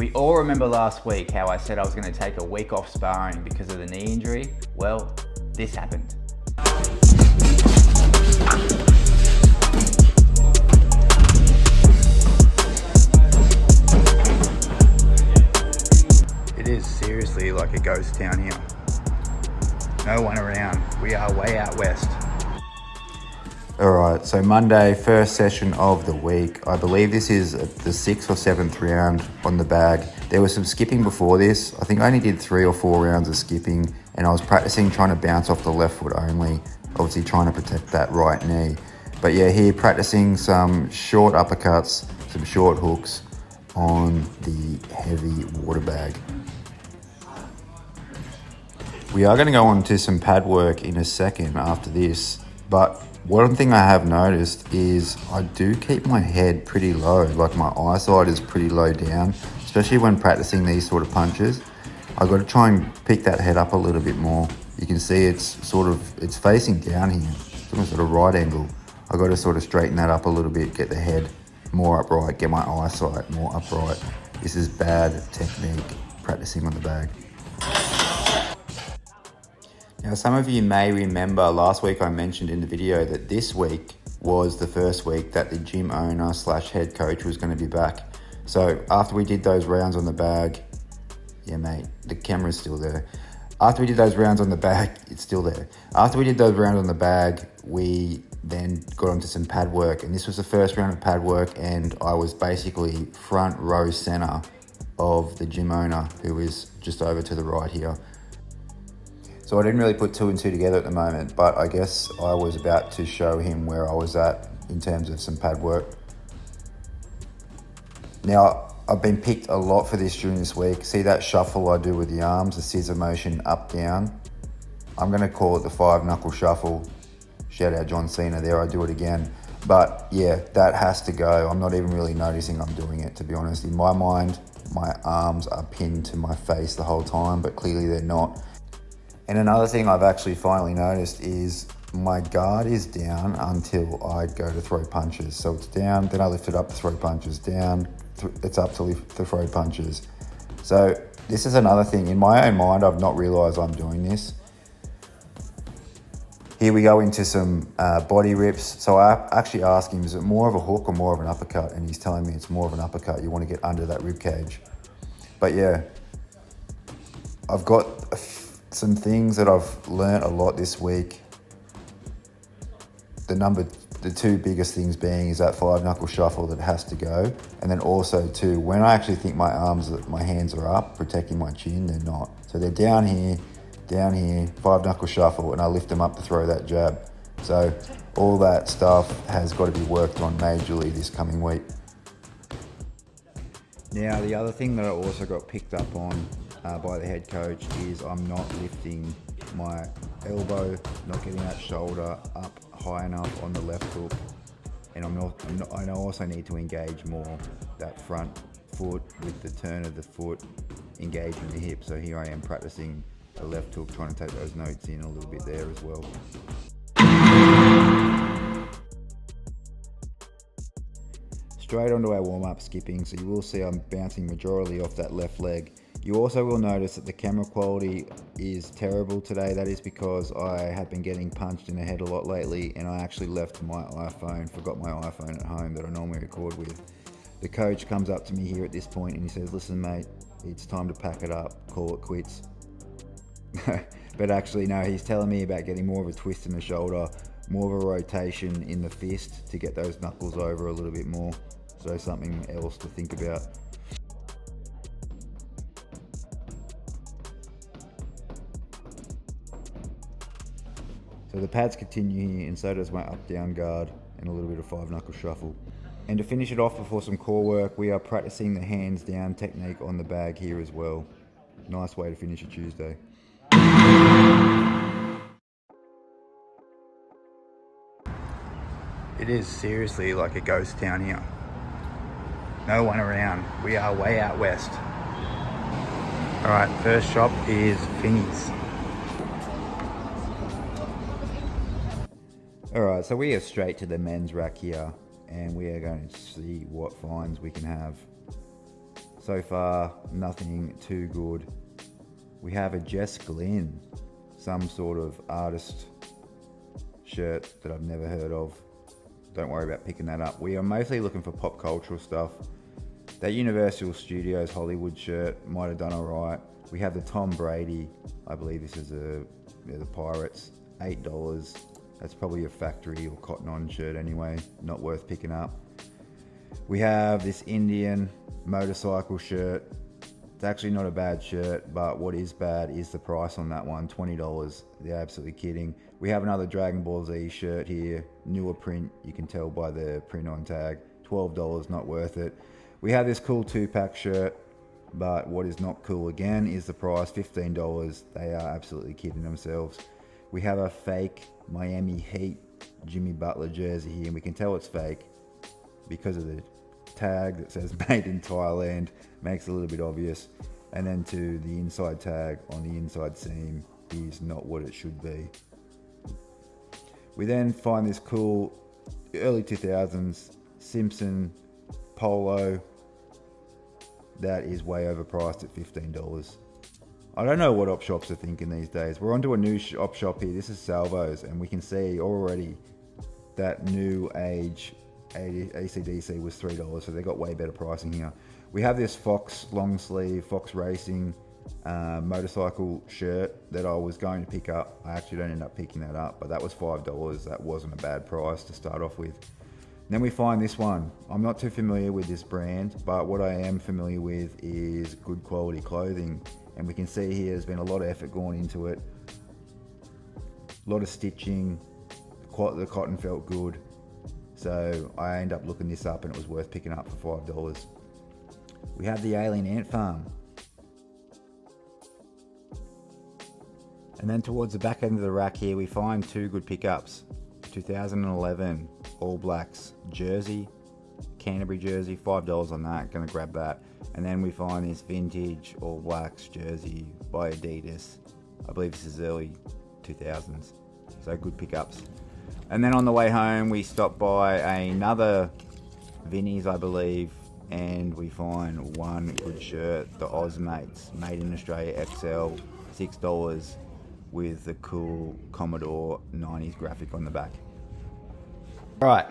We all remember last week how I said I was going to take a week off sparring because of the knee injury. Well, this happened. It is seriously like a ghost town here. No one around. We are way out west. Alright, so Monday, first session of the week. I believe this is the 6th or 7th round on the bag. There was some skipping before this. I think I only did 3 or 4 rounds of skipping, and I was practicing trying to bounce off the left foot only, obviously trying to protect that right knee. But yeah, here practicing some short uppercuts, some short hooks on the heavy water bag. We are going to go on to some pad work in a second after this, but one thing I have noticed is I do keep my head pretty low, like my eyesight is pretty low down, especially when practicing these sort of punches. I've got to try and pick that head up a little bit more. You can see it's facing down here, it's almost at a right angle. I've got to sort of straighten that up a little bit, get the head more upright, get my eyesight more upright. This is bad technique, practicing on the bag. Now, some of you may remember last week I mentioned in the video that this week was the first week that the gym owner / head coach was going to be back. So after we did those rounds on the bag, yeah mate, the camera's still there. After we did those rounds on the bag, it's still there. After we did those rounds on the bag, we then got onto some pad work, and this was the first round of pad work, and I was basically front row center of the gym owner, who is just over to the right here. So I didn't really put 2 and 2 together at the moment, but I guess I was about to show him where I was at in terms of some pad work. Now, I've been picked a lot for this during this week. See that shuffle I do with the arms, the scissor motion up, down? I'm gonna call it the 5-knuckle shuffle. Shout out John Cena there, I do it again. But yeah, that has to go. I'm not even really noticing I'm doing it, to be honest. In my mind, my arms are pinned to my face the whole time, but clearly they're not. And another thing I've actually finally noticed is my guard is down until I go to throw punches. So it's down, then I lift it up to throw punches, down, it's up to throw punches. So this is another thing. In my own mind, I've not realised I'm doing this. Here we go into some body rips. So I actually asked him, is it more of a hook or more of an uppercut? And he's telling me it's more of an uppercut. You want to get under that rib cage. But yeah, I've got some things that I've learnt a lot this week. The 2 biggest things being is that 5-knuckle shuffle that has to go. And then also too, when I actually think my hands are up, protecting my chin, they're not. So they're down here, 5-knuckle shuffle, and I lift them up to throw that jab. So all that stuff has got to be worked on majorly this coming week. Now, the other thing that I also got picked up on by the head coach is I'm not lifting my elbow, not getting that shoulder up high enough on the left hook, and I also need to engage more that front foot with the turn of the foot, engaging the hip. So here I am practicing the left hook, trying to take those notes in a little bit there as well. Straight onto our warm-up skipping, so you will see I'm bouncing majorly off that left leg. You also will notice that the camera quality is terrible today. That is because I have been getting punched in the head a lot lately, and I actually left my iPhone, forgot my iPhone at home that I normally record with. The coach comes up to me here at this point and he says, listen mate, it's time to pack it up, call it quits. But actually no, he's telling me about getting more of a twist in the shoulder, more of a rotation in the fist to get those knuckles over a little bit more. So something else to think about. So the pads continue here, and so does my up-down guard and a little bit of 5-knuckle shuffle. And to finish it off before some core work, we are practicing the hands down technique on the bag here as well. Nice way to finish a Tuesday. It is seriously like a ghost town here. No one around. We are way out west. Alright, first shop is Finny's. Alright, so we are straight to the men's rack here, and we are going to see what finds we can have. So far, nothing too good. We have a Jess Glynn, some sort of artist shirt that I've never heard of. Don't worry about picking that up. We are mostly looking for pop cultural stuff. That Universal Studios Hollywood shirt might have done all right. We have the Tom Brady, I believe this is the Pirates, $8. That's probably a factory or cotton on shirt anyway, not worth picking up. We have this Indian motorcycle shirt. It's actually not a bad shirt, but what is bad is the price on that one, $20. They're absolutely kidding. We have another Dragon Ball Z shirt here, newer print, you can tell by the print on tag, $12, not worth it. We have this cool 2-pack shirt, but what is not cool again is the price, $15. They are absolutely kidding themselves. We have a fake Miami Heat Jimmy Butler jersey here, and we can tell it's fake because of the tag that says made in Thailand, makes it a little bit obvious. And then to the inside tag on the inside seam is not what it should be. We then find this cool early 2000s Simpson polo that is way overpriced at $15. I don't know what op shops are thinking these days. We're onto a new op shop here. This is Salvo's, and we can see already that new age AC/DC was $3, so they got way better pricing here. We have this Fox long sleeve, Fox Racing motorcycle shirt that I was going to pick up. I actually don't end up picking that up, but that was $5. That wasn't a bad price to start off with. And then we find this one. I'm not too familiar with this brand, but what I am familiar with is good quality clothing. And we can see here there's been a lot of effort going into it. A lot of stitching, the cotton felt good. So I ended up looking this up and it was worth picking up for $5. We have the Alien Ant Farm. And then towards the back end of the rack here, we find two good pickups. 2011 All Blacks jersey, Canterbury jersey, $5 on that, gonna grab that. And then we find this vintage All Blacks jersey by Adidas. I believe this is early 2000s, so good pickups. And then on the way home, we stop by another Vinnie's, I believe, and we find one good shirt, the Ozmates, made in Australia XL, $6, with the cool Commodore 90s graphic on the back. Right,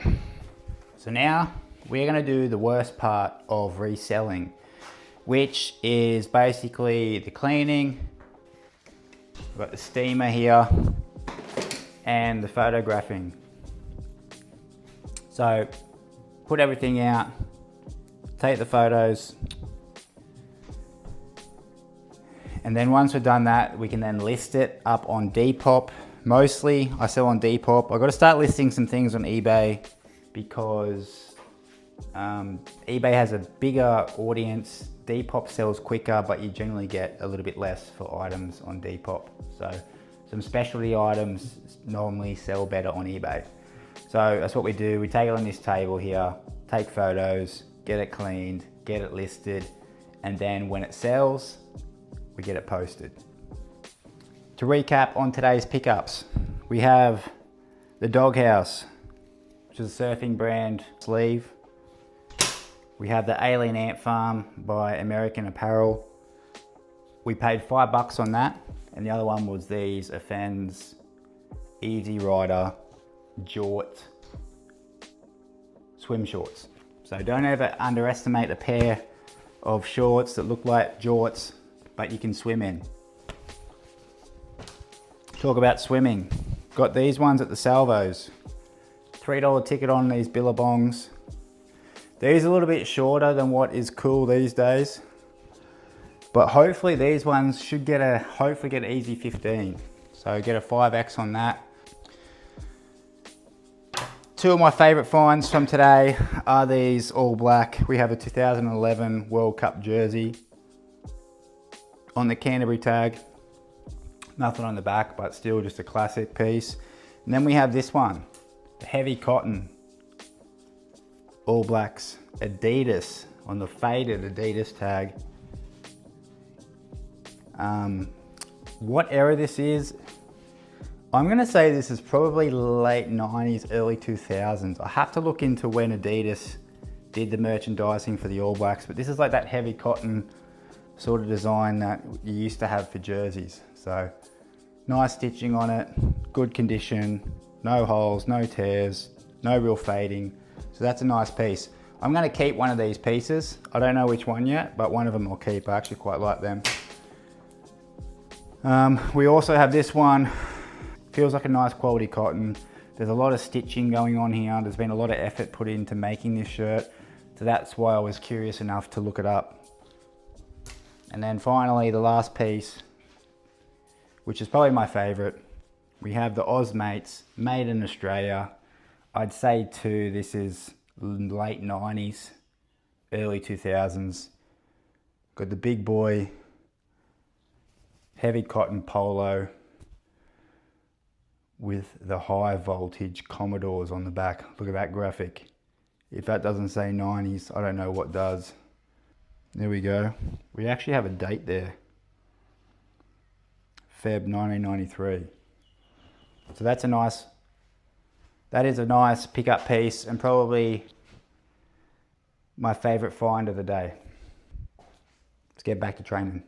so now we're gonna do the worst part of reselling, which is basically the cleaning. We've got the steamer here and the photographing. So put everything out, take the photos, and then once we've done that, we can then list it up on Depop. Mostly I sell on Depop. I've got to start listing some things on eBay because eBay has a bigger audience. Depop sells quicker, but you generally get a little bit less for items on Depop. So some specialty items normally sell better on eBay. So that's what we do. We take it on this table here, take photos, get it cleaned, get it listed, and then when it sells, we get it posted. To recap on today's pickups, we have the Doghouse, which is a surfing brand sleeve. We have the Alien Ant Farm by American Apparel. We paid $5 on that, and the other one was these Offends Easy Rider Jort swim shorts. So don't ever underestimate a pair of shorts that look like jorts, but you can swim in. Talk about swimming. Got these ones at the Salvos. $3 ticket on these Billabongs. These are a little bit shorter than what is cool these days, but hopefully these ones should get an easy 15. So get a 5X on that. Two of my favorite finds from today are these All Black. We have a 2011 World Cup jersey on the Canterbury tag. Nothing on the back, but still just a classic piece. And then we have this one, the heavy cotton All Blacks Adidas on the faded Adidas tag. What era this is, I'm gonna say this is probably late 90s, early 2000s. I have to look into when Adidas did the merchandising for the All Blacks, but this is like that heavy cotton sort of design that you used to have for jerseys. So nice stitching on it, good condition, no holes, no tears, no real fading. So that's a nice piece. I'm gonna keep one of these pieces. I don't know which one yet, but one of them I'll keep. I actually quite like them. We also have this one. Feels like a nice quality cotton. There's a lot of stitching going on here. There's been a lot of effort put into making this shirt. So that's why I was curious enough to look it up. And then finally, the last piece, which is probably my favorite. We have the Ozmates, made in Australia. I'd say too, this is late 90s, early 2000s. Got the big boy, heavy cotton polo with the high voltage Commodores on the back. Look at that graphic. If that doesn't say 90s, I don't know what does. There we go. We actually have a date there. Feb 1993. So that is a nice pickup piece and probably my favorite find of the day. Let's get back to training.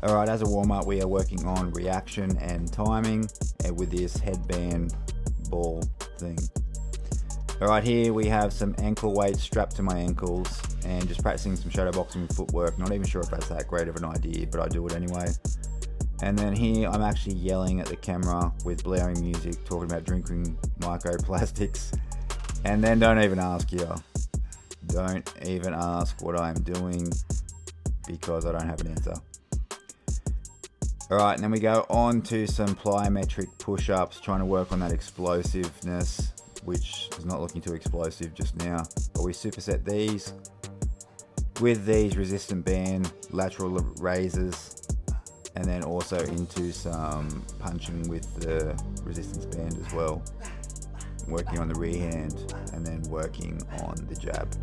All right, as a warm-up, we are working on reaction and timing with this headband ball thing. All right, here we have some ankle weights strapped to my ankles and just practicing some shadow boxing footwork. Not even sure if that's that great of an idea, but I do it anyway. And then here I'm actually yelling at the camera with blaring music, talking about drinking microplastics. And then don't even ask here. Don't even ask what I'm doing because I don't have an answer. All right, and then we go on to some plyometric push-ups, trying to work on that explosiveness, which is not looking too explosive just now. But we superset these with these resistant band lateral raises, and then also into some punching with the resistance band as well. Working on the rear hand and then working on the jab.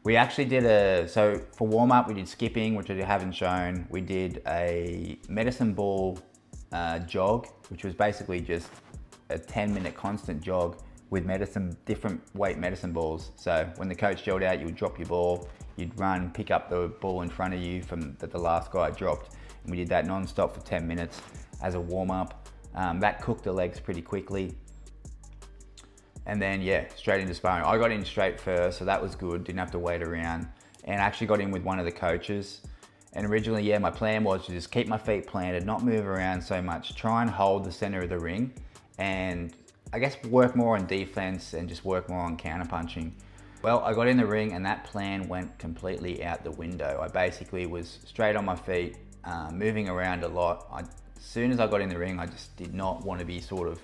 We actually did so for warm up, we did skipping, which I haven't shown. We did a medicine ball jog, which was basically just a 10-minute constant jog with different weight medicine balls. So when the coach yelled out, you would drop your ball, you'd run, pick up the ball in front of you that the last guy dropped. And we did that non-stop for 10 minutes as a warm up. That cooked the legs pretty quickly. And then yeah, straight into sparring. I got in straight first, so that was good. Didn't have to wait around. And actually got in with one of the coaches. And originally, yeah, my plan was to just keep my feet planted, not move around so much, try and hold the center of the ring, and I guess work more on defense and just work more on counter punching. Well, I got in the ring and that plan went completely out the window. I basically was straight on my feet, moving around a lot. As soon as I got in the ring, I just did not want to be sort of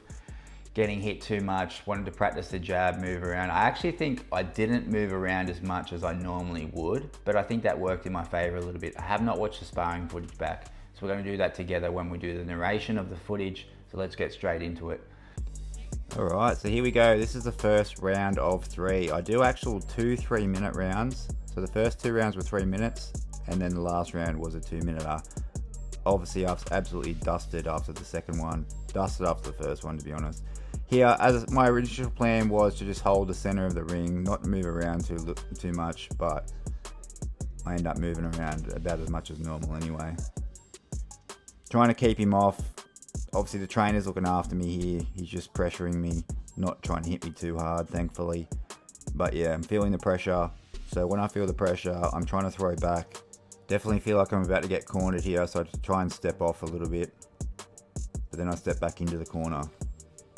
getting hit too much, wanted to practice the jab, move around. I actually think I didn't move around as much as I normally would, but I think that worked in my favor a little bit. I have not watched the sparring footage back, so we're going to do that together when we do the narration of the footage. So let's get straight into it. All right, so here we go. This is the first round of 3. I do actual 2 3-minute rounds. So the first 2 rounds were 3 minutes, and then the last round was a 2-minute. Obviously, I've absolutely dusted after the second one. Dusted after the first one, to be honest. Here, as my original plan was to just hold the center of the ring, not move around too much, but I end up moving around about as much as normal anyway. Trying to keep him off. Obviously, the trainer's looking after me here. He's just pressuring me, not trying to hit me too hard, thankfully. But yeah, I'm feeling the pressure. So when I feel the pressure, I'm trying to throw back. Definitely feel like I'm about to get cornered here, so I just try and step off a little bit. But then I step back into the corner.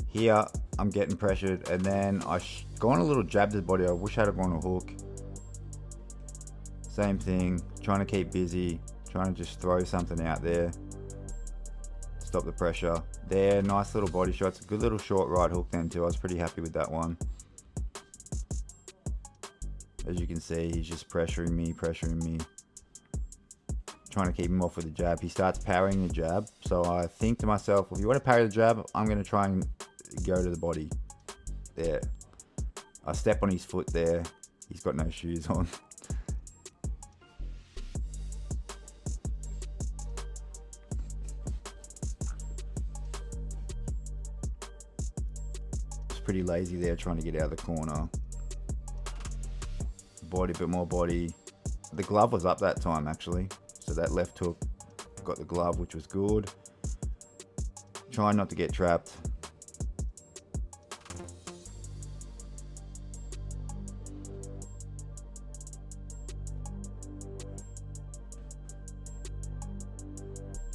Here, I'm getting pressured, and then I gone a little jab to the body. I wish I had gone a hook. Same thing, trying to keep busy, trying to just throw something out there. Stop the pressure. There, nice little body shots. Good little short right hook then too. I was pretty happy with that one. As you can see, he's just pressuring me. Trying to keep him off with the jab. He starts parrying the jab. So I think to myself, if you want to parry the jab, I'm going to try and go to the body. There. I step on his foot there. He's got no shoes on. pretty lazy there trying to get out of the corner. Body, bit more body. The glove was up that time actually. So that left hook got the glove, which was good. Trying not to get trapped.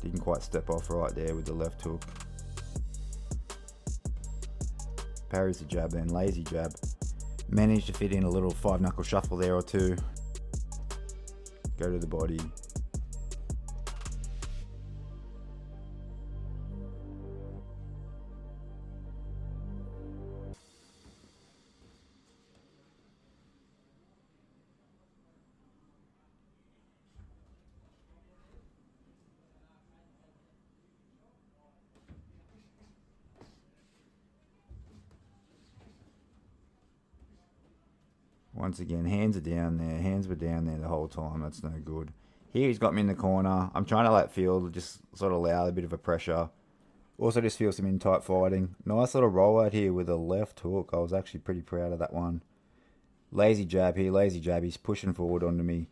Didn't quite step off right there with the left hook. Parries the jab then, lazy jab. Managed to fit in a little 5-knuckle shuffle there or two. Go to the body. Once again, hands are down there. Hands were down there the whole time. That's no good. Here he's got me in the corner. I'm trying to let feel, just sort of allow a bit of a pressure. Also just feel some in tight fighting. Nice little roll out here with a left hook. I was actually pretty proud of that one. Lazy jab here, lazy jab. He's pushing forward onto me.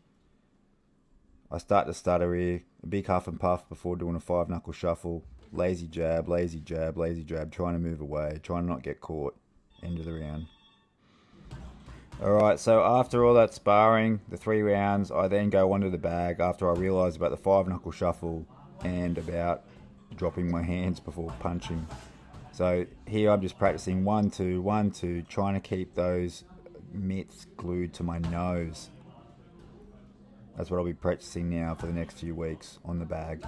I start to stutter here. A big huff and puff before doing a 5-knuckle shuffle. Lazy jab, lazy jab, lazy jab. Trying to move away. Trying to not get caught. End of the round. Alright, so after all that sparring, the 3 rounds, I then go onto the bag after I realise about the 5-knuckle shuffle and about dropping my hands before punching. So here I'm just practicing 1-2, 1-2, trying to keep those mitts glued to my nose. That's what I'll be practicing now for the next few weeks on the bag.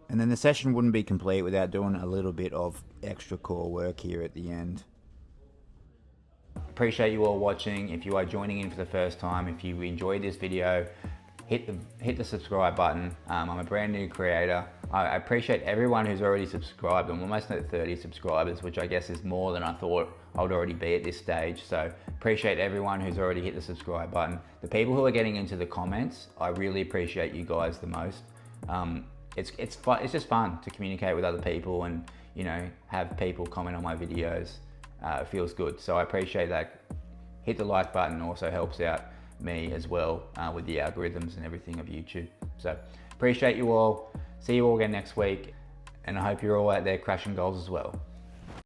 And then the session wouldn't be complete without doing a little bit of extra core work here at the end. Appreciate you all watching. If you are joining in for the first time, if you enjoyed this video, hit the subscribe button. I'm a brand new creator. I appreciate everyone who's already subscribed. I'm almost at 30 subscribers, which I guess is more than I thought I would already be at this stage. So appreciate everyone who's already hit the subscribe button. The people who are getting into the comments, I really appreciate you guys the most. It's fun. It's just fun to communicate with other people and, you know, have people comment on my videos. It feels good. So I appreciate that. Hit the like button also helps out me as well with the algorithms and everything of YouTube. So appreciate you all. See you all again next week. And I hope you're all out there crashing goals as well.